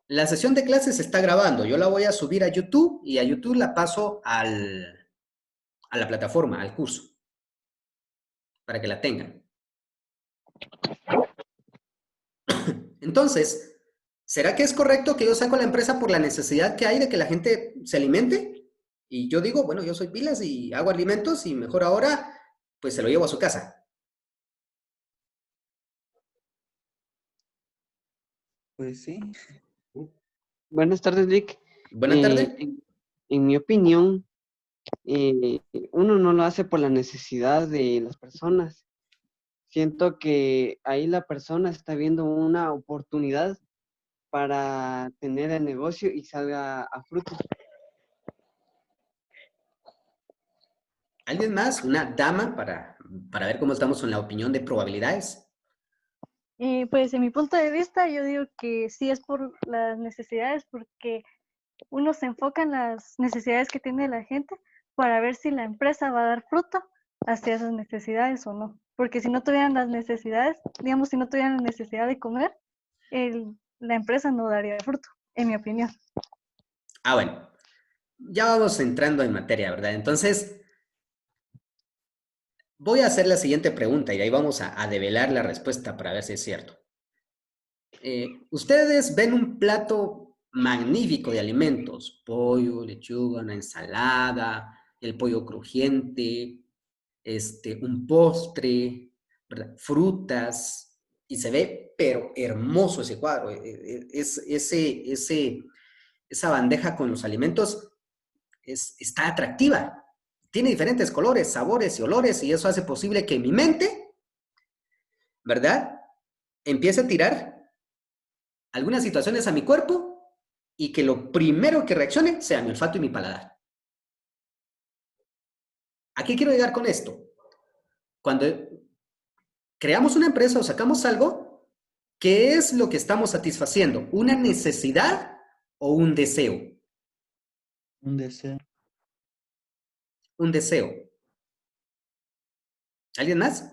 La sesión de clases se está grabando. Yo la voy a subir a YouTube y a YouTube la paso a la plataforma, al curso, para que la tengan. Entonces, ¿será que es correcto que yo saco a la empresa por la necesidad que hay de que la gente se alimente? Y yo digo, bueno, yo soy pilas y hago alimentos y mejor ahora, pues se lo llevo a su casa. Pues sí. Buenas tardes, Vic. Buena Eh, tarde. en, en mi opinión, eh, uno no lo hace por la necesidad de las personas. Siento que ahí la persona está viendo una oportunidad para tener el negocio y salga a fruto. ¿Alguien más? Una dama para ver cómo estamos en la opinión de probabilidades. Pues en mi punto de vista, yo digo que sí es por las necesidades, porque uno se enfoca en las necesidades que tiene la gente para ver si la empresa va a dar fruto hacia esas necesidades o no. Porque si no tuvieran las necesidades, digamos, si no tuvieran la necesidad de comer, la empresa no daría fruto, en mi opinión. Ah, bueno, ya vamos entrando en materia, ¿verdad? Entonces, voy a hacer la siguiente pregunta y ahí vamos a develar la respuesta para ver si es cierto. Ustedes ven un plato magnífico de alimentos, pollo, lechuga, una ensalada, el pollo crujiente, un postre, ¿verdad? Frutas, y se ve, pero hermoso ese cuadro. Esa bandeja con los alimentos está atractiva. Tiene diferentes colores, sabores y olores, y eso hace posible que mi mente, ¿verdad? Empiece a tirar algunas situaciones a mi cuerpo y que lo primero que reaccione sea mi olfato y mi paladar. ¿A qué quiero llegar con esto? Cuando creamos una empresa o sacamos algo, ¿qué es lo que estamos satisfaciendo? ¿Una necesidad o un deseo? Un deseo. Un deseo. ¿Alguien más?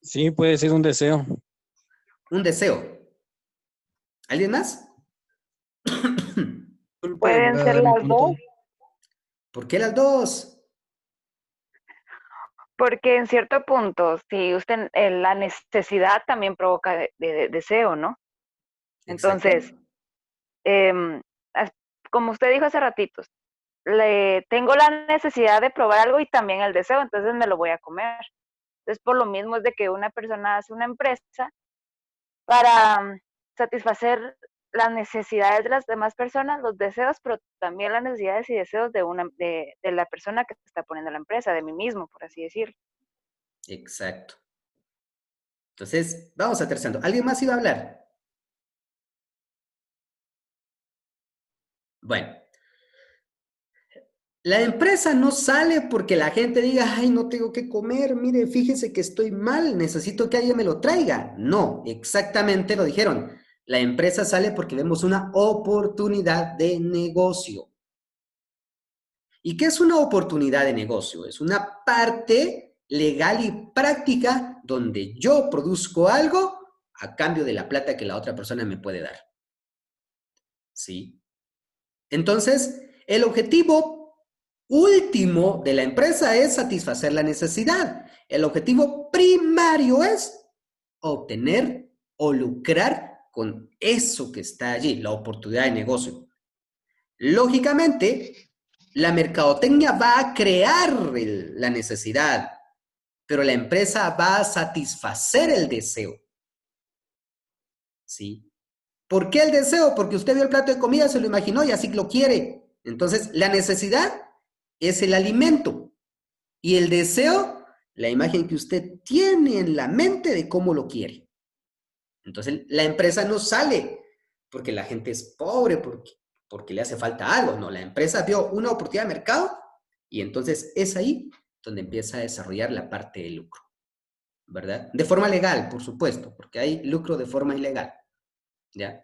Sí, puede ser un deseo. Un deseo. ¿Alguien más? Disculpe, voy Pueden a ser dar mi las punto. dos, ¿Por qué las dos? porque en cierto punto, si usted, la necesidad también provoca deseo, ¿no? Exacto. Entonces, em, as- como usted dijo hace ratitos, tengo la necesidad de probar algo y también el deseo, entonces me lo voy a comer. Entonces, por lo mismo es de que una persona hace una empresa para satisfacer las necesidades de las demás personas, los deseos, pero también las necesidades y deseos de la persona que está poniendo la empresa, de mí mismo, por así decirlo. Exacto. Entonces, vamos aterrizando. ¿Alguien más iba a hablar? Bueno, la empresa no sale porque la gente diga, ay, no tengo que comer, mire, fíjese que estoy mal, necesito que alguien me lo traiga. No, exactamente lo dijeron. La empresa sale porque vemos una oportunidad de negocio. ¿Y qué es una oportunidad de negocio? Es una parte legal y práctica donde yo produzco algo a cambio de la plata que la otra persona me puede dar. ¿Sí? Entonces, el objetivo último de la empresa es satisfacer la necesidad. El objetivo primario es obtener o lucrar con eso que está allí, la oportunidad de negocio. Lógicamente, la mercadotecnia va a crear la necesidad, pero la empresa va a satisfacer el deseo. ¿Sí? ¿Por qué el deseo? Porque usted vio el plato de comida, se lo imaginó y así lo quiere. Entonces, la necesidad es el alimento y el deseo, la imagen que usted tiene en la mente de cómo lo quiere. Entonces, la empresa no sale porque la gente es pobre, porque le hace falta algo. No, la empresa vio una oportunidad de mercado y entonces es ahí donde empieza a desarrollar la parte de lucro, ¿verdad? De forma legal, por supuesto, porque hay lucro de forma ilegal, ¿ya?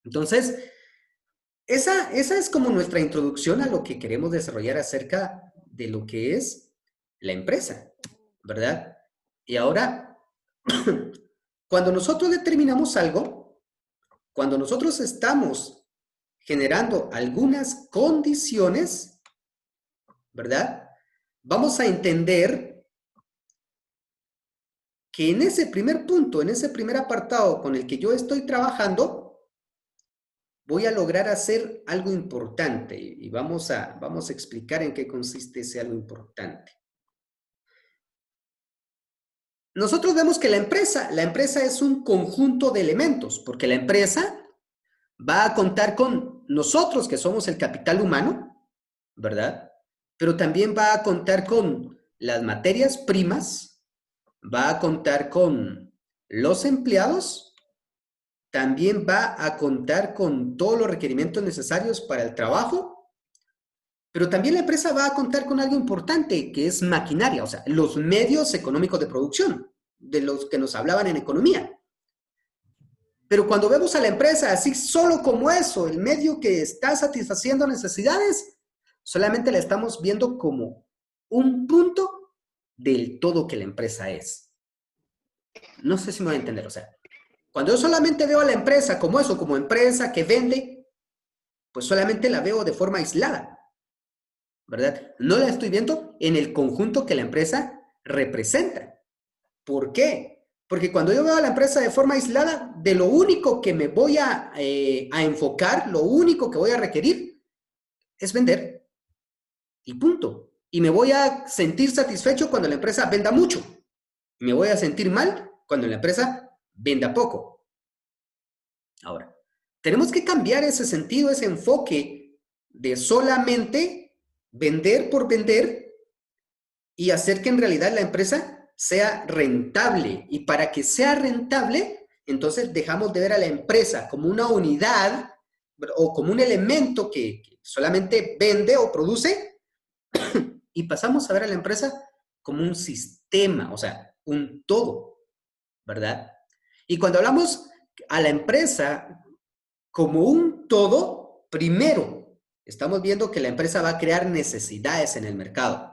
Entonces, esa es como nuestra introducción a lo que queremos desarrollar acerca de lo que es la empresa, ¿verdad? Y ahora Cuando nosotros determinamos algo, cuando nosotros estamos generando algunas condiciones, ¿verdad? Vamos a entender que en ese primer punto, en ese primer apartado con el que yo estoy trabajando, voy a lograr hacer algo importante y vamos a explicar en qué consiste ese algo importante. Nosotros vemos que la empresa es un conjunto de elementos, porque la empresa va a contar con nosotros, que somos el capital humano, ¿verdad? Pero también va a contar con las materias primas, va a contar con los empleados, también va a contar con todos los requerimientos necesarios para el trabajo, pero también la empresa va a contar con algo importante, que es maquinaria, o sea, los medios económicos de producción, de los que nos hablaban en economía. Pero cuando vemos a la empresa así solo como eso, el medio que está satisfaciendo necesidades, solamente la estamos viendo como un punto del todo que la empresa es. No sé si me voy a entender, o sea, cuando yo solamente veo a la empresa como eso, como empresa que vende, pues solamente la veo de forma aislada, ¿verdad? No la estoy viendo en el conjunto que la empresa representa. ¿Por qué? Porque cuando yo veo a la empresa de forma aislada, de lo único que me voy a enfocar, lo único que voy a requerir es vender. Y punto. Y me voy a sentir satisfecho cuando la empresa venda mucho. Y me voy a sentir mal cuando la empresa venda poco. Ahora, tenemos que cambiar ese sentido, ese enfoque de solamente vender por vender y hacer que en realidad la empresa sea rentable. Y para que sea rentable, entonces dejamos de ver a la empresa como una unidad o como un elemento que solamente vende o produce y pasamos a ver a la empresa como un sistema, o sea, un todo, ¿verdad? Y cuando hablamos a la empresa como un todo, primero estamos viendo que la empresa va a crear necesidades en el mercado.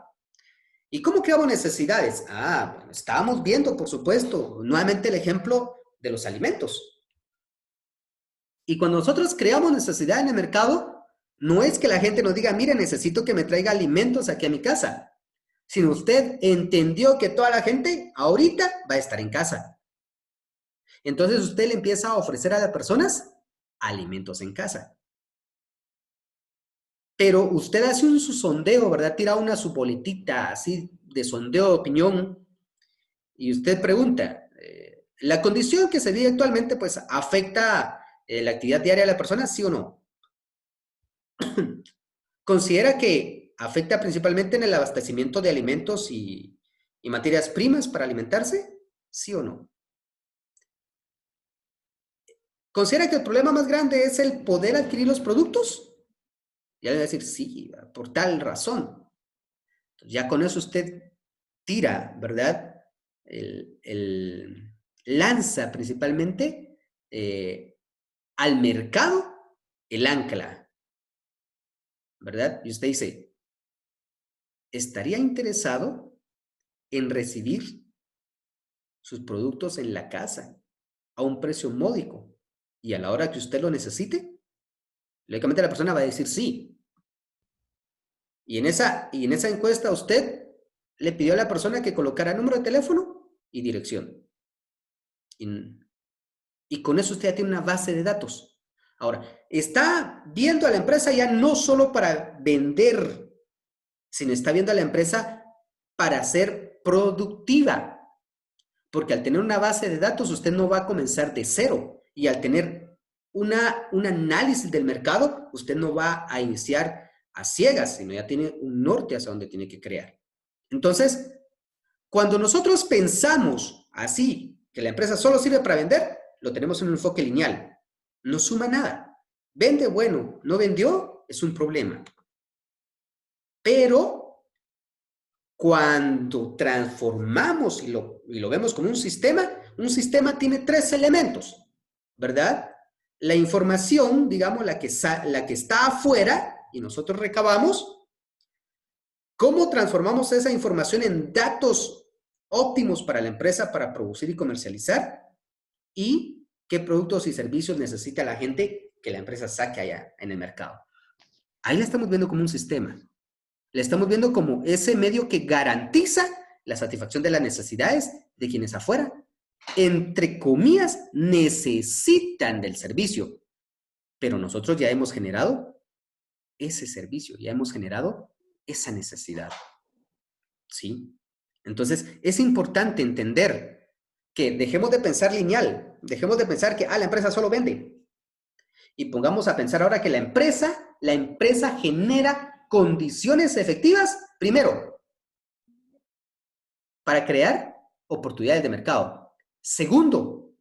¿Y cómo creamos necesidades? Bueno, estábamos viendo, por supuesto, nuevamente el ejemplo de los alimentos. Y cuando nosotros creamos necesidad en el mercado, no es que la gente nos diga, mire, necesito que me traiga alimentos aquí a mi casa, sino usted entendió que toda la gente ahorita va a estar en casa. Entonces usted le empieza a ofrecer a las personas alimentos en casa. Pero usted hace un sondeo, ¿verdad? Tira una su boletita así de sondeo de opinión y usted pregunta, ¿la condición que se vive actualmente pues afecta la actividad diaria de la persona, sí o no? ¿Considera que afecta principalmente en el abastecimiento de alimentos y materias primas para alimentarse? ¿Sí o no? ¿Considera que el problema más grande es el poder adquirir los productos? Ya le voy a decir, sí, por tal razón. Entonces, ya con eso usted tira, ¿verdad? Lanza principalmente al mercado el ancla, ¿verdad? Y usted dice, ¿estaría interesado en recibir sus productos en la casa a un precio módico y a la hora que usted lo necesite? Lógicamente la persona va a decir sí. Y en esa encuesta usted le pidió a la persona que colocara número de teléfono y dirección. Y con eso usted ya tiene una base de datos. Ahora, está viendo a la empresa ya no solo para vender, sino está viendo a la empresa para ser productiva. Porque al tener una base de datos, usted no va a comenzar de cero. Y al tener un análisis del mercado, usted no va a iniciar a ciegas, sino ya tiene un norte hacia donde tiene que crear. Entonces, cuando nosotros pensamos así, que la empresa solo sirve para vender, lo tenemos en un enfoque lineal. No suma nada. Vende, bueno, no vendió, es un problema. Pero cuando transformamos y lo vemos como un sistema tiene tres elementos, ¿verdad? La información, digamos, la que está afuera y nosotros recabamos. ¿Cómo transformamos esa información en datos óptimos para la empresa para producir y comercializar? y qué productos y servicios necesita la gente que la empresa saque allá en el mercado. Ahí la estamos viendo como un sistema. La estamos viendo como ese medio que garantiza la satisfacción de las necesidades de quienes afuera, entre comillas, necesitan del servicio. Pero nosotros ya hemos generado ese servicio, ya hemos generado esa necesidad. ¿Sí? Entonces, es importante entender que dejemos de pensar lineal, dejemos de pensar que, la empresa solo vende. Y pongamos a pensar ahora que la empresa genera condiciones efectivas, primero, para crear oportunidades de mercado. Segundo,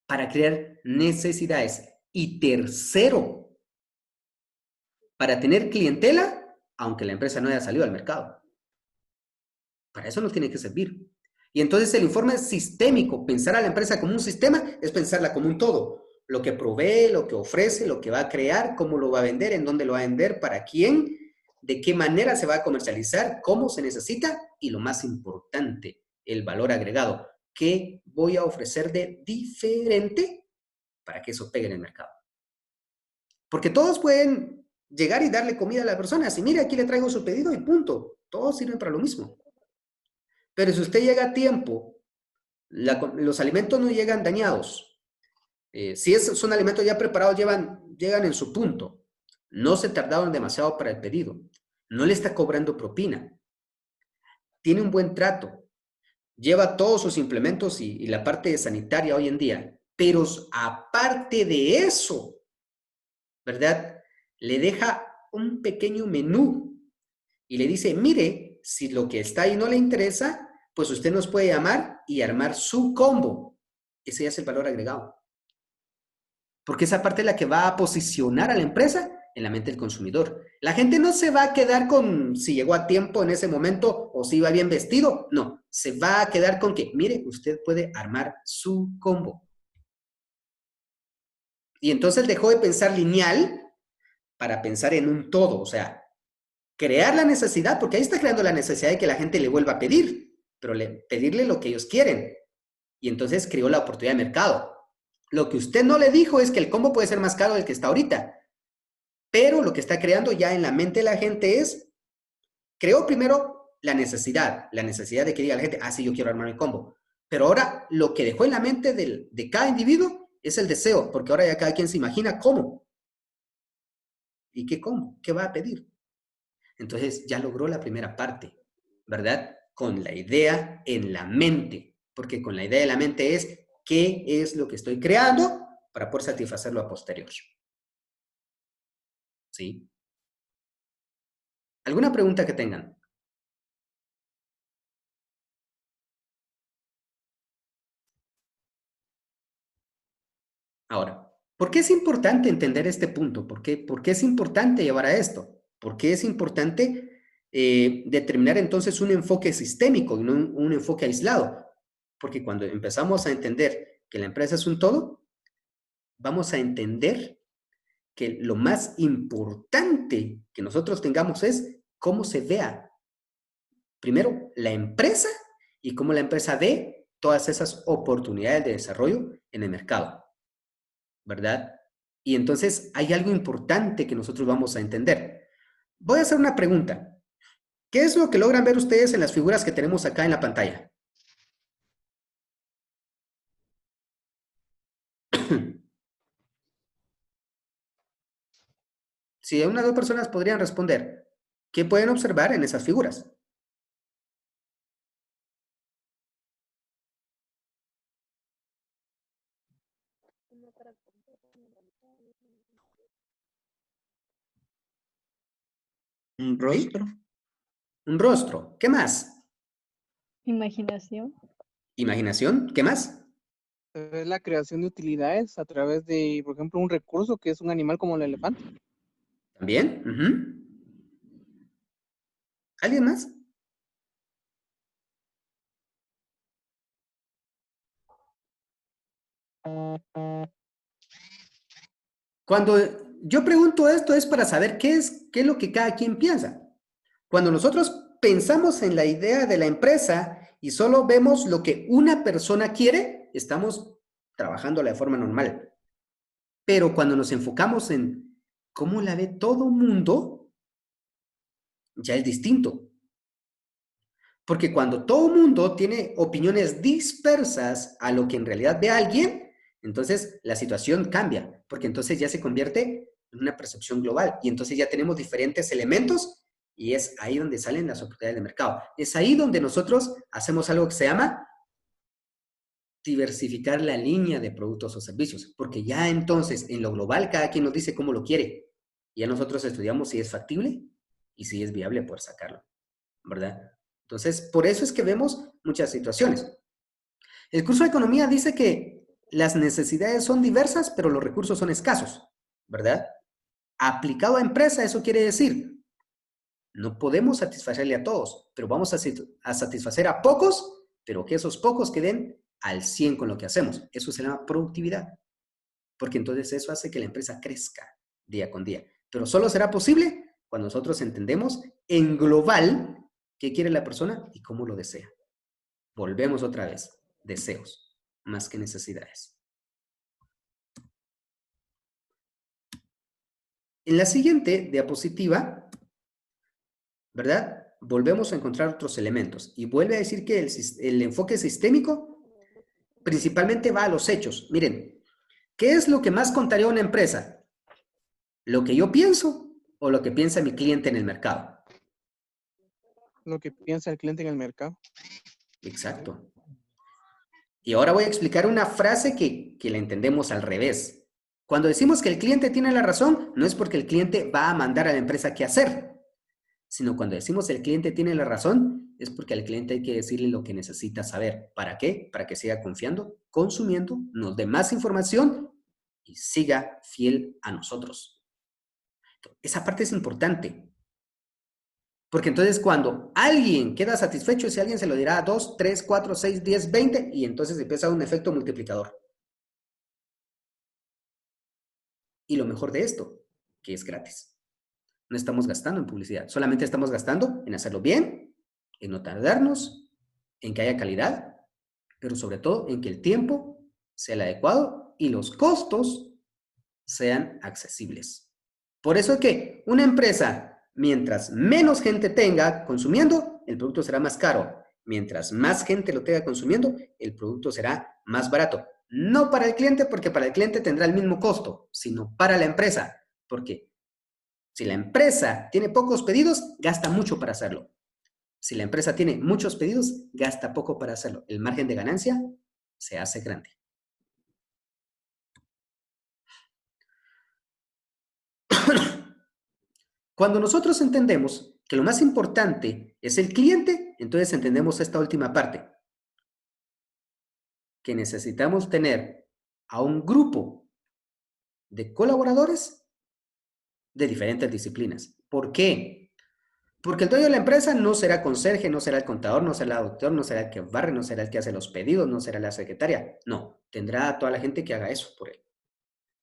para crear necesidades. Y tercero, para tener clientela, aunque la empresa no haya salido al mercado. Para eso nos tiene que servir. Y entonces el informe es sistémico. Pensar a la empresa como un sistema es pensarla como un todo. Lo que provee, lo que ofrece, lo que va a crear, cómo lo va a vender, en dónde lo va a vender, para quién, de qué manera se va a comercializar, cómo se necesita y lo más importante, el valor agregado. ¿Qué voy a ofrecer de diferente para que eso pegue en el mercado? Porque todos pueden llegar y darle comida a la persona. Si mire, aquí le traigo su pedido y punto. Todos sirven para lo mismo. Pero si usted llega a tiempo, los alimentos no llegan dañados. Si son alimentos ya preparados, llegan en su punto. No se tardaron demasiado para el pedido. No le está cobrando propina. Tiene un buen trato. Lleva todos sus implementos y la parte sanitaria hoy en día. Pero aparte de eso, ¿verdad? Le deja un pequeño menú y le dice, mire, si lo que está ahí no le interesa, pues usted nos puede llamar y armar su combo. Ese ya es el valor agregado. Porque esa parte es la que va a posicionar a la empresa en la mente del consumidor. La gente no se va a quedar con si llegó a tiempo en ese momento o si iba bien vestido. No, se va a quedar con que, mire, usted puede armar su combo. Y entonces dejó de pensar lineal para pensar en un todo. O sea, crear la necesidad, porque ahí está creando la necesidad de que la gente le vuelva a pedir, pero pedirle lo que ellos quieren. Y entonces creó la oportunidad de mercado. Lo que usted no le dijo es que el combo puede ser más caro del que está ahorita. Pero lo que está creando ya en la mente de la gente es, creó primero la necesidad de que diga la gente, sí, yo quiero armar el combo. Pero ahora lo que dejó en la mente de cada individuo es el deseo, porque ahora ya cada quien se imagina cómo. ¿Y qué combo? ¿Qué va a pedir? Entonces ya logró la primera parte, ¿verdad? Con la idea en la mente, porque con la idea de la mente es qué es lo que estoy creando para poder satisfacerlo a posterior. ¿Sí? ¿Alguna pregunta que tengan? Ahora, ¿por qué es importante entender este punto? ¿Por qué es importante llevar a esto? ¿Por qué es importante determinar entonces un enfoque sistémico y no un enfoque aislado? Porque cuando empezamos a entender que la empresa es un todo, vamos a entender que lo más importante que nosotros tengamos es cómo se vea primero la empresa y cómo la empresa ve todas esas oportunidades de desarrollo en el mercado, ¿verdad? Y entonces hay algo importante que nosotros vamos a entender. Voy a hacer una pregunta. ¿Qué es lo que logran ver ustedes en las figuras que tenemos acá en la pantalla? Si unas dos personas podrían responder, ¿qué pueden observar en esas figuras? Un rostro. Un rostro. ¿Qué más? Imaginación. Imaginación. ¿Qué más? Es la creación de utilidades a través de, por ejemplo, un recurso que es un animal como el elefante. ¿También? ¿Alguien más? Cuando yo pregunto esto es para saber qué es lo que cada quien piensa. Cuando nosotros pensamos en la idea de la empresa y solo vemos lo que una persona quiere, estamos trabajándola de forma normal. Pero cuando nos enfocamos en cómo la ve todo mundo, ya es distinto. Porque cuando todo mundo tiene opiniones dispersas a lo que en realidad ve alguien, entonces la situación cambia, porque entonces ya se convierte en una percepción global y entonces ya tenemos diferentes elementos y es ahí donde salen las oportunidades de mercado. Es ahí donde nosotros hacemos algo que se llama diversificar la línea de productos o servicios, porque ya entonces en lo global cada quien nos dice cómo lo quiere. Y ya nosotros estudiamos si es factible y si es viable poder sacarlo, ¿verdad? Entonces, por eso es que vemos muchas situaciones. El curso de economía dice que las necesidades son diversas, pero los recursos son escasos, ¿verdad? Aplicado a empresa, eso quiere decir, no podemos satisfacerle a todos, pero vamos a satisfacer a pocos, pero que esos pocos queden al 100 con lo que hacemos. Eso se llama productividad, porque entonces eso hace que la empresa crezca día con día. Pero solo será posible cuando nosotros entendemos en global qué quiere la persona y cómo lo desea. Volvemos otra vez, deseos, más que necesidades. En la siguiente diapositiva, ¿verdad? Volvemos a encontrar otros elementos y vuelve a decir que el enfoque sistémico principalmente va a los hechos. Miren, ¿qué es lo que más contaría a una empresa? ¿Lo que yo pienso o lo que piensa mi cliente en el mercado? Lo que piensa el cliente en el mercado. Exacto. Y ahora voy a explicar una frase que la entendemos al revés. Cuando decimos que el cliente tiene la razón, no es porque el cliente va a mandar a la empresa qué hacer, sino cuando decimos el cliente tiene la razón, es porque al cliente hay que decirle lo que necesita saber. ¿Para qué? Para que siga confiando, consumiendo, nos dé más información y siga fiel a nosotros. Esa parte es importante. Porque entonces cuando alguien queda satisfecho, ese alguien se lo dirá a 2, 3, 4, 6, 10, 20 y entonces empieza un efecto multiplicador. Y lo mejor de esto, que es gratis. No estamos gastando en publicidad, solamente estamos gastando en hacerlo bien, en no tardarnos, en que haya calidad, pero sobre todo en que el tiempo sea el adecuado y los costos sean accesibles. Por eso es que una empresa, mientras menos gente tenga consumiendo, el producto será más caro. Mientras más gente lo tenga consumiendo, el producto será más barato. No para el cliente, porque para el cliente tendrá el mismo costo, sino para la empresa, porque si la empresa tiene pocos pedidos, gasta mucho para hacerlo. Si la empresa tiene muchos pedidos, gasta poco para hacerlo. El margen de ganancia se hace grande. Cuando nosotros entendemos que lo más importante es el cliente, entonces entendemos esta última parte. Que necesitamos tener a un grupo de colaboradores de diferentes disciplinas. ¿Por qué? Porque el dueño de la empresa no será conserje, no será el contador, no será el doctor, no será el que barre, no será el que hace los pedidos, no será la secretaria. No, tendrá a toda la gente que haga eso por él.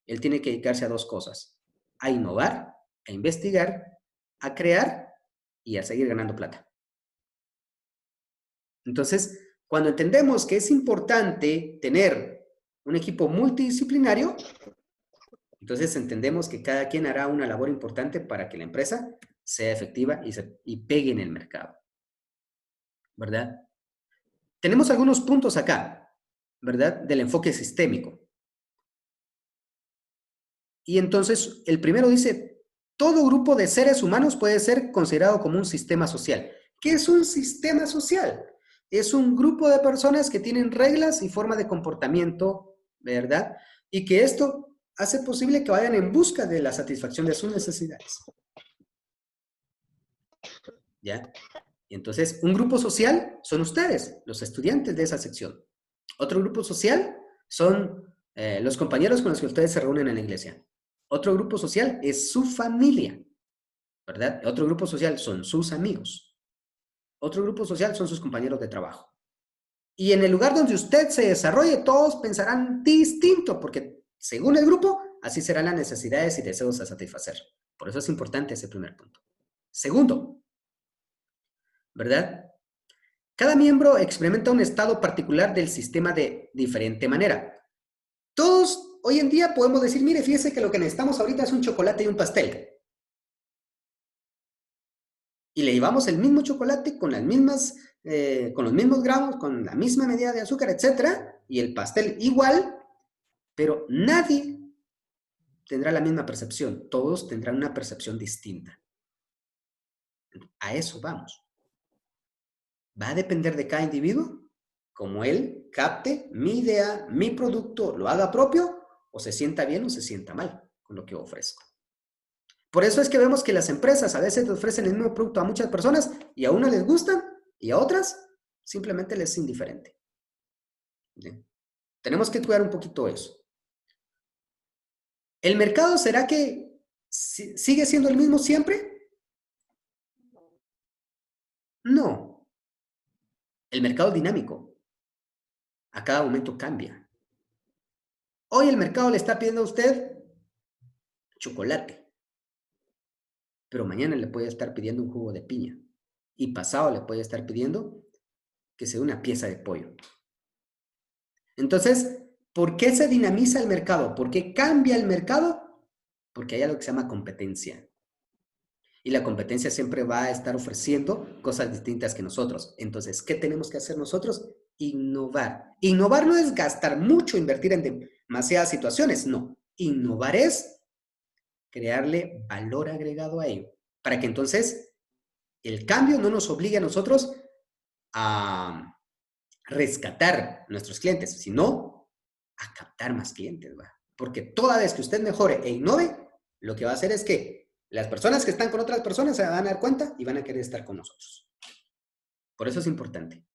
Él tiene que dedicarse a dos cosas: a innovar, a investigar, a crear y a seguir ganando plata. Entonces, cuando entendemos que es importante tener un equipo multidisciplinario, entonces entendemos que cada quien hará una labor importante para que la empresa sea efectiva y pegue en el mercado, ¿verdad? Tenemos algunos puntos acá, ¿verdad? Del enfoque sistémico. Y entonces, el primero dice, todo grupo de seres humanos puede ser considerado como un sistema social. ¿Qué es un sistema social? Es un grupo de personas que tienen reglas y forma de comportamiento, ¿verdad? Y que esto hace posible que vayan en busca de la satisfacción de sus necesidades. ¿Ya? Y entonces, un grupo social son ustedes, los estudiantes de esa sección. Otro grupo social son los compañeros con los que ustedes se reúnen en la iglesia. Otro grupo social es su familia, ¿verdad? Otro grupo social son sus amigos. Otro grupo social son sus compañeros de trabajo. Y en el lugar donde usted se desarrolle, todos pensarán distinto, porque según el grupo, así serán las necesidades y deseos a satisfacer. Por eso es importante ese primer punto. Segundo, ¿verdad? Cada miembro experimenta un estado particular del sistema de diferente manera. Todos hoy en día podemos decir, mire, fíjese que lo que necesitamos ahorita es un chocolate y un pastel. Y le llevamos el mismo chocolate con las mismas, con los mismos gramos, con la misma medida de azúcar, etcétera, y el pastel igual, pero nadie tendrá la misma percepción. Todos tendrán una percepción distinta. A eso vamos. Va a depender de cada individuo, como él capte mi idea, mi producto, lo haga propio, o se sienta bien o se sienta mal con lo que ofrezco. Por eso es que vemos que las empresas a veces ofrecen el mismo producto a muchas personas y a unas les gustan y a otras simplemente les es indiferente. ¿Bien? Tenemos que cuidar un poquito eso. ¿El mercado será que sigue siendo el mismo siempre? No. El mercado es dinámico. A cada momento cambia. Hoy el mercado le está pidiendo a usted chocolate. Pero mañana le puede estar pidiendo un jugo de piña. Y pasado le puede estar pidiendo que sea una pieza de pollo. Entonces, ¿por qué se dinamiza el mercado? ¿Por qué cambia el mercado? Porque hay algo que se llama competencia. Y la competencia siempre va a estar ofreciendo cosas distintas que nosotros. Entonces, ¿qué tenemos que hacer nosotros? Innovar. Innovar no es gastar mucho, invertir en demasiadas situaciones. No. Innovar es crearle valor agregado a ello, para que entonces el cambio no nos obligue a nosotros a rescatar nuestros clientes, sino a captar más clientes, ¿va? Porque toda vez que usted mejore e innove, lo que va a hacer es que las personas que están con otras personas se van a dar cuenta y van a querer estar con nosotros. Por eso es importante.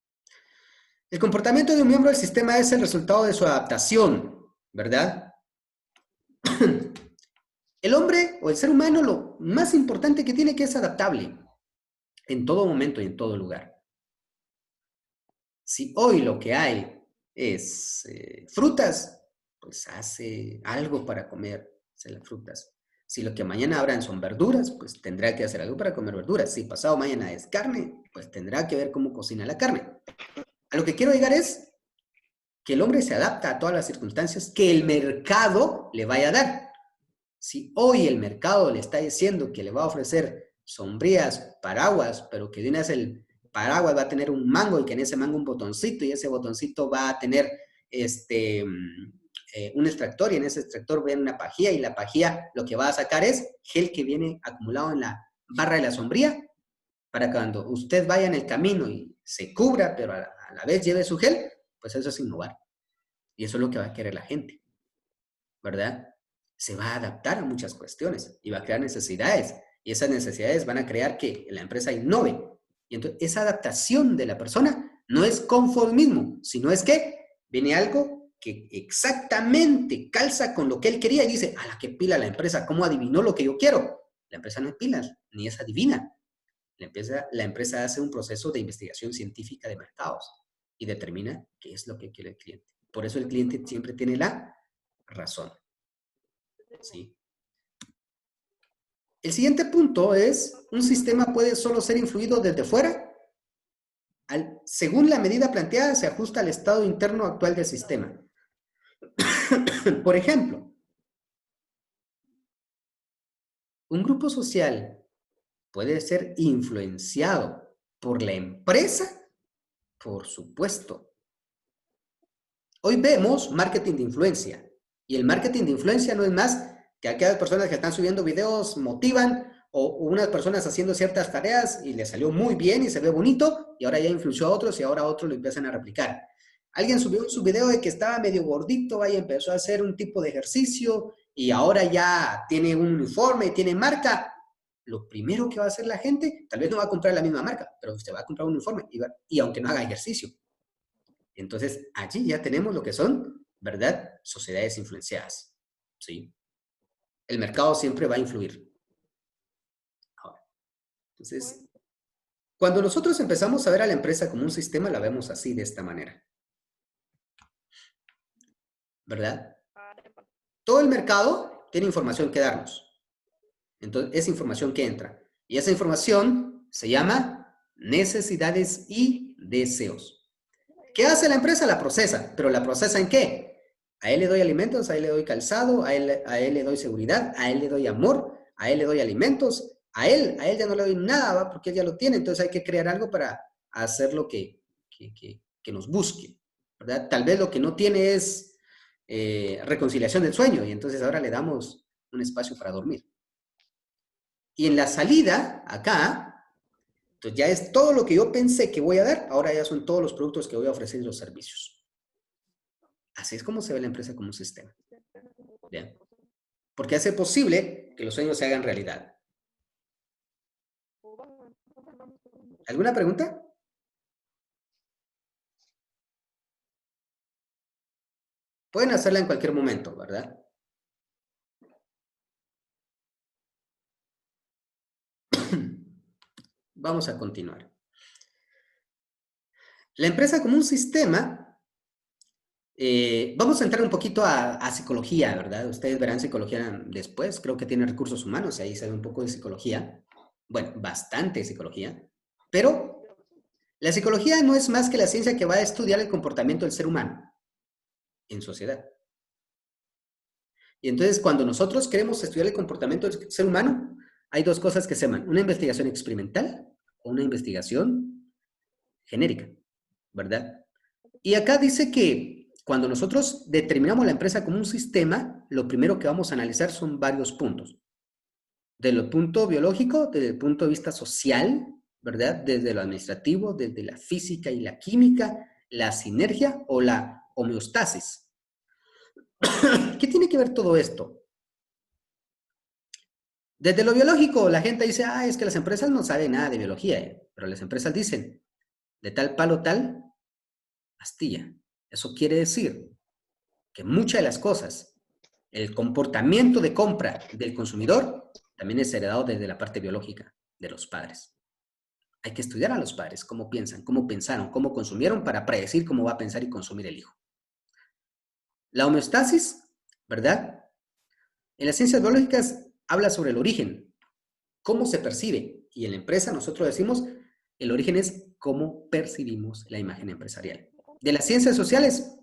El comportamiento de un miembro del sistema es el resultado de su adaptación, ¿verdad? El hombre o el ser humano lo más importante que tiene que es adaptable en todo momento y en todo lugar. Si hoy lo que hay es frutas, pues hace algo para comer las frutas. Si lo que mañana habrán son verduras, pues tendrá que hacer algo para comer verduras. Si pasado mañana es carne, pues tendrá que ver cómo cocina la carne. A lo que quiero llegar es que el hombre se adapta a todas las circunstancias que el mercado le vaya a dar. Si hoy el mercado le está diciendo que le va a ofrecer sombrías, paraguas, pero que de una vez el paraguas va a tener un mango y que en ese mango un botoncito y ese botoncito va a tener un extractor y en ese extractor viene una pajilla y la pajilla lo que va a sacar es gel que viene acumulado en la barra de la sombría para cuando usted vaya en el camino y se cubra, pero a la vez lleve su gel, pues eso es innovar. Y eso es lo que va a querer la gente, ¿verdad? Se va a adaptar a muchas cuestiones y va a crear necesidades. Y esas necesidades van a crear que la empresa innove. Y entonces esa adaptación de la persona no es conformismo, sino es que viene algo que exactamente calza con lo que él quería y dice, a la que pila la empresa, ¿cómo adivinó lo que yo quiero? La empresa no es pila, ni es adivina. La empresa hace un proceso de investigación científica de mercados y determina qué es lo que quiere el cliente. Por eso el cliente siempre tiene la razón. ¿Sí? El siguiente punto es, un sistema puede solo ser influido desde fuera. Según la medida planteada, se ajusta al estado interno actual del sistema. Por ejemplo, un grupo social puede ser influenciado por la empresa, por supuesto. Hoy vemos marketing de influencia. Y el marketing de influencia no es más que aquellas personas que están subiendo videos motivan o unas personas haciendo ciertas tareas y les salió muy bien y se ve bonito y ahora ya influyó a otros y ahora otros lo empiezan a replicar. Alguien subió su video de que estaba medio gordito y empezó a hacer un tipo de ejercicio y ahora ya tiene un uniforme y tiene marca. Lo primero que va a hacer la gente, tal vez no va a comprar la misma marca, pero se va a comprar un uniforme y aunque no haga ejercicio. Entonces, allí ya tenemos lo que son, ¿verdad? Sociedades influenciadas, ¿sí? El mercado siempre va a influir. Ahora, entonces, cuando nosotros empezamos a ver a la empresa como un sistema, la vemos así, de esta manera. ¿Verdad? Todo el mercado tiene información que darnos. Entonces, esa información que entra. Y esa información se llama necesidades y deseos. ¿Qué hace la empresa? La procesa. ¿Pero la procesa en qué? A él le doy alimentos, a él le doy calzado, a él le doy seguridad, a él le doy amor, a él le doy alimentos, a él ya no le doy nada, ¿va? Porque él ya lo tiene, entonces hay que crear algo para hacer lo que nos busque, ¿verdad? Tal vez lo que no tiene es reconciliación del sueño, y entonces ahora le damos un espacio para dormir. Y en la salida, acá, entonces ya es todo lo que yo pensé que voy a dar, ahora ya son todos los productos que voy a ofrecer y los servicios. Así es como se ve la empresa como un sistema. ¿Bien? Porque hace posible que los sueños se hagan realidad. ¿Alguna pregunta? Pueden hacerla en cualquier momento, ¿verdad? Vamos a continuar. La empresa como un sistema, vamos a entrar un poquito a psicología, ¿verdad? Ustedes verán psicología después, creo que tiene recursos humanos, y ahí se ve un poco de psicología. Bueno, bastante psicología. Pero la psicología no es más que la ciencia que va a estudiar el comportamiento del ser humano en sociedad. Y entonces, cuando nosotros queremos estudiar el comportamiento del ser humano, hay dos cosas que se llaman: una investigación experimental o una investigación genérica, ¿verdad? Y acá dice que cuando nosotros determinamos la empresa como un sistema, lo primero que vamos a analizar son varios puntos. Desde el punto biológico, desde el punto de vista social, ¿verdad? Desde lo administrativo, desde la física y la química, la sinergia o la homeostasis. ¿Qué tiene que ver todo esto? Desde lo biológico, la gente dice, es que las empresas no saben nada de biología, pero las empresas dicen, de tal palo tal astilla. Eso quiere decir que muchas de las cosas, el comportamiento de compra del consumidor, también es heredado desde la parte biológica de los padres. Hay que estudiar a los padres, cómo piensan, cómo pensaron, cómo consumieron, para predecir cómo va a pensar y consumir el hijo. La homeostasis, ¿verdad? En las ciencias biológicas habla sobre el origen, cómo se percibe. Y en la empresa nosotros decimos, el origen es cómo percibimos la imagen empresarial. De las ciencias sociales,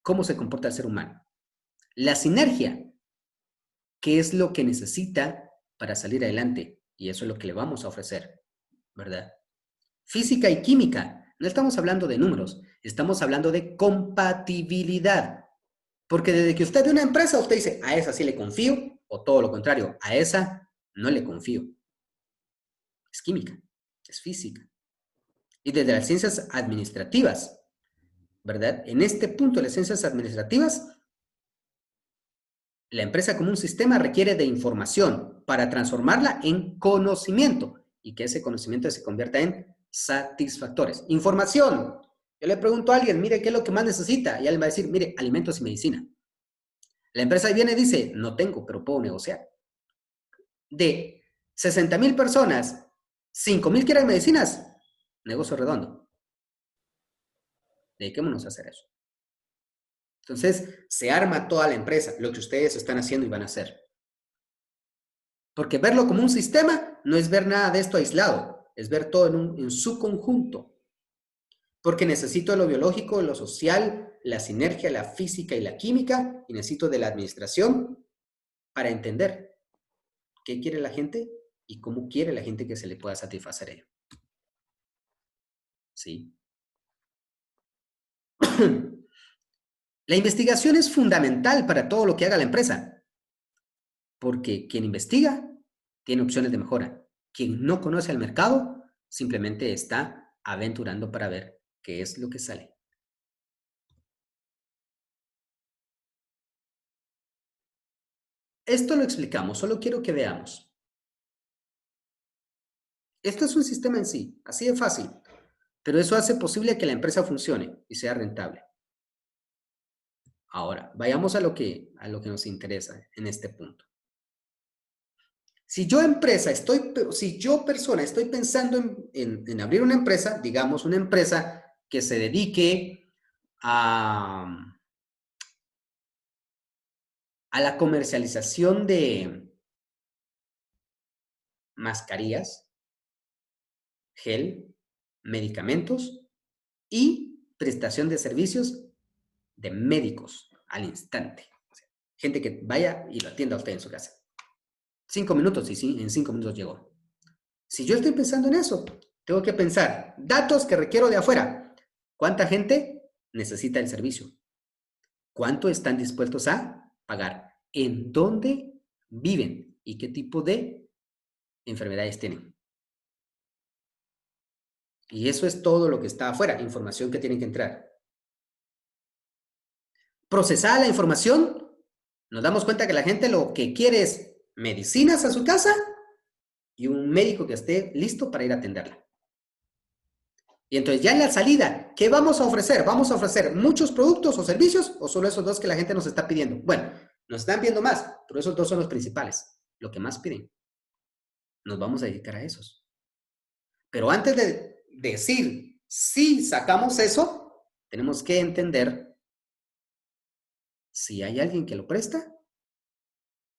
cómo se comporta el ser humano. La sinergia, qué es lo que necesita para salir adelante. Y eso es lo que le vamos a ofrecer, ¿verdad? Física y química, no estamos hablando de números, estamos hablando de compatibilidad. Porque desde que usted ve una empresa, usted dice, a esa sí le confío, o todo lo contrario, a esa no le confío. Es química, es física. Y desde las ciencias administrativas, ¿verdad? En este punto de las ciencias administrativas, la empresa como un sistema requiere de información para transformarla en conocimiento y que ese conocimiento se convierta en satisfactores. Información. Yo le pregunto a alguien, mire, ¿qué es lo que más necesita? Y él va a decir, mire, alimentos y medicina. La empresa viene y dice, no tengo, pero puedo negociar. De 60,000 personas, 5,000 quieren medicinas, negocio redondo. Dediquémonos a hacer eso. Entonces, se arma toda la empresa, lo que ustedes están haciendo y van a hacer. Porque verlo como un sistema no es ver nada de esto aislado, es ver todo en su conjunto. Porque necesito lo biológico, lo social, la sinergia, la física y la química, y necesito de la administración para entender qué quiere la gente y cómo quiere la gente que se le pueda satisfacer ello. ¿Sí? La investigación es fundamental para todo lo que haga la empresa, porque quien investiga tiene opciones de mejora. Quien no conoce al mercado simplemente está aventurando para ver qué es lo que sale. Esto lo explicamos, solo quiero que veamos. Esto es un sistema en sí, así de fácil, pero eso hace posible que la empresa funcione y sea rentable. Ahora, vayamos a lo que nos interesa en este punto. Si yo persona, estoy pensando en abrir una empresa, digamos una empresa que se dedique a la comercialización de mascarillas, gel, medicamentos y prestación de servicios de médicos, al instante. O sea, gente que vaya y lo atienda a usted en su casa. 5 minutos y sí, en 5 minutos llegó. Si yo estoy pensando en eso, tengo que pensar, datos que requiero de afuera. ¿Cuánta gente necesita el servicio? ¿Cuánto están dispuestos a pagar? ¿En dónde viven? ¿Y qué tipo de enfermedades tienen? Y eso es todo lo que está afuera, información que tiene que entrar. Procesada la información, nos damos cuenta que la gente lo que quiere es medicinas a su casa y un médico que esté listo para ir a atenderla. Y entonces ya en la salida, ¿qué vamos a ofrecer? ¿Vamos a ofrecer muchos productos o servicios o solo esos dos que la gente nos está pidiendo? Bueno, nos están pidiendo más, pero esos dos son los principales, lo que más piden. Nos vamos a dedicar a esos. Pero antes de decir si sacamos eso, tenemos que entender si hay alguien que lo presta.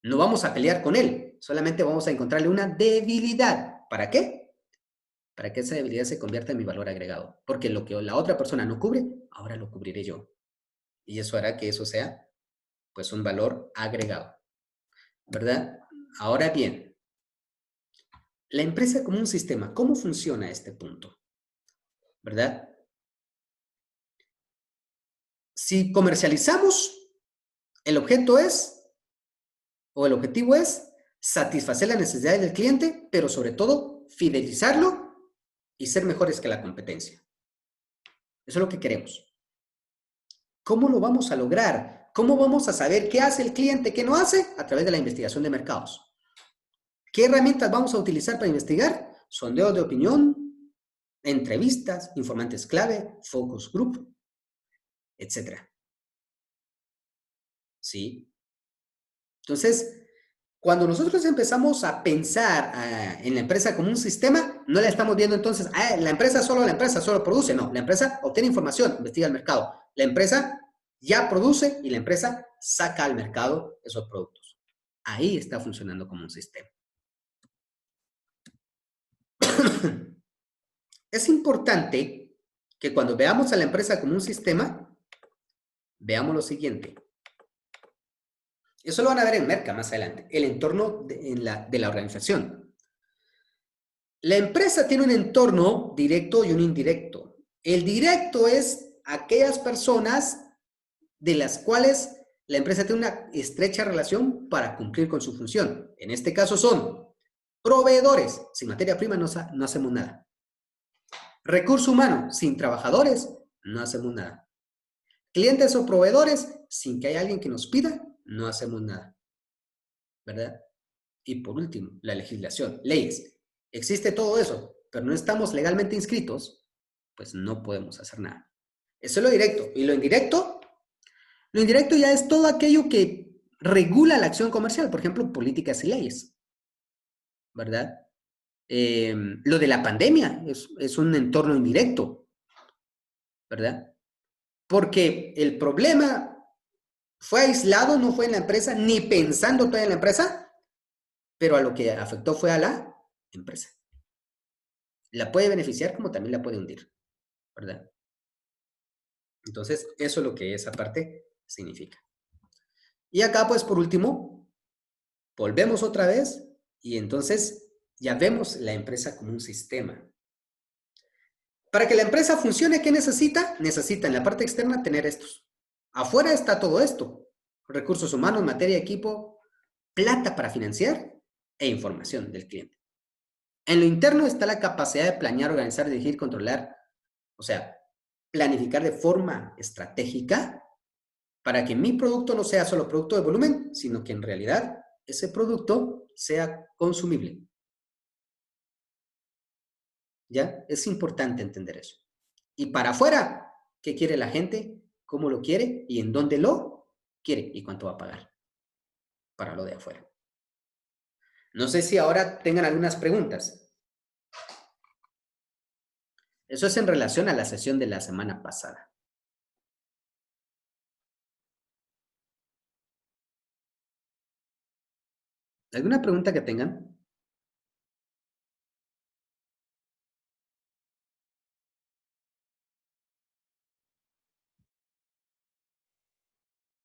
No vamos a pelear con él, solamente vamos a encontrarle una debilidad. ¿Para qué? Para que esa debilidad se convierta en mi valor agregado. Porque lo que la otra persona no cubre, ahora lo cubriré yo. Y eso hará que eso sea, pues, un valor agregado. ¿Verdad? Ahora bien, la empresa como un sistema, ¿cómo funciona este punto? ¿Verdad? Si comercializamos, el objetivo es satisfacer las necesidades del cliente, pero sobre todo fidelizarlo y ser mejores que la competencia. Eso es lo que queremos. ¿Cómo lo vamos a lograr? ¿Cómo vamos a saber qué hace el cliente, qué no hace? A través de la investigación de mercados. ¿Qué herramientas vamos a utilizar para investigar? Sondeos de opinión, entrevistas, informantes clave, focus group, etc. ¿Sí? Entonces, cuando nosotros empezamos a pensar en la empresa como un sistema, no la estamos viendo entonces, la empresa solo produce. No, la empresa obtiene información, investiga el mercado. La empresa ya produce y la empresa saca al mercado esos productos. Ahí está funcionando como un sistema. Es importante que cuando veamos a la empresa como un sistema, veamos lo siguiente. Eso lo van a ver en Merca más adelante, el entorno de la organización. La empresa tiene un entorno directo y un indirecto. El directo es aquellas personas de las cuales la empresa tiene una estrecha relación para cumplir con su función. En este caso son proveedores. Sin materia prima no hacemos nada. Recurso humano. Sin trabajadores no hacemos nada. Clientes o proveedores, sin que haya alguien que nos pida, no hacemos nada. ¿Verdad? Y por último, la legislación, leyes. Existe todo eso, pero no estamos legalmente inscritos, pues no podemos hacer nada. Eso es lo directo. Y lo indirecto ya es todo aquello que regula la acción comercial, por ejemplo, políticas y leyes. ¿Verdad? Lo de la pandemia es un entorno indirecto. ¿Verdad? Porque el problema fue aislado, no fue en la empresa, ni pensando todavía en la empresa, pero a lo que afectó fue a la empresa. La puede beneficiar como también la puede hundir, ¿verdad? Entonces, eso es lo que esa parte significa. Y acá, pues, por último, volvemos otra vez y entonces ya vemos la empresa como un sistema. Para que la empresa funcione, ¿qué necesita? Necesita en la parte externa tener estos. Afuera está todo esto. Recursos humanos, materia, equipo, plata para financiar e información del cliente. En lo interno está la capacidad de planear, organizar, dirigir, controlar, o sea, planificar de forma estratégica para que mi producto no sea solo producto de volumen, sino que en realidad ese producto sea consumible. ¿Ya? Es importante entender eso. Y para afuera, ¿qué quiere la gente? ¿Cómo lo quiere? ¿Y en dónde lo quiere? ¿Y cuánto va a pagar para lo de afuera? No sé si ahora tengan algunas preguntas. Eso es en relación a la sesión de la semana pasada. ¿Alguna pregunta que tengan?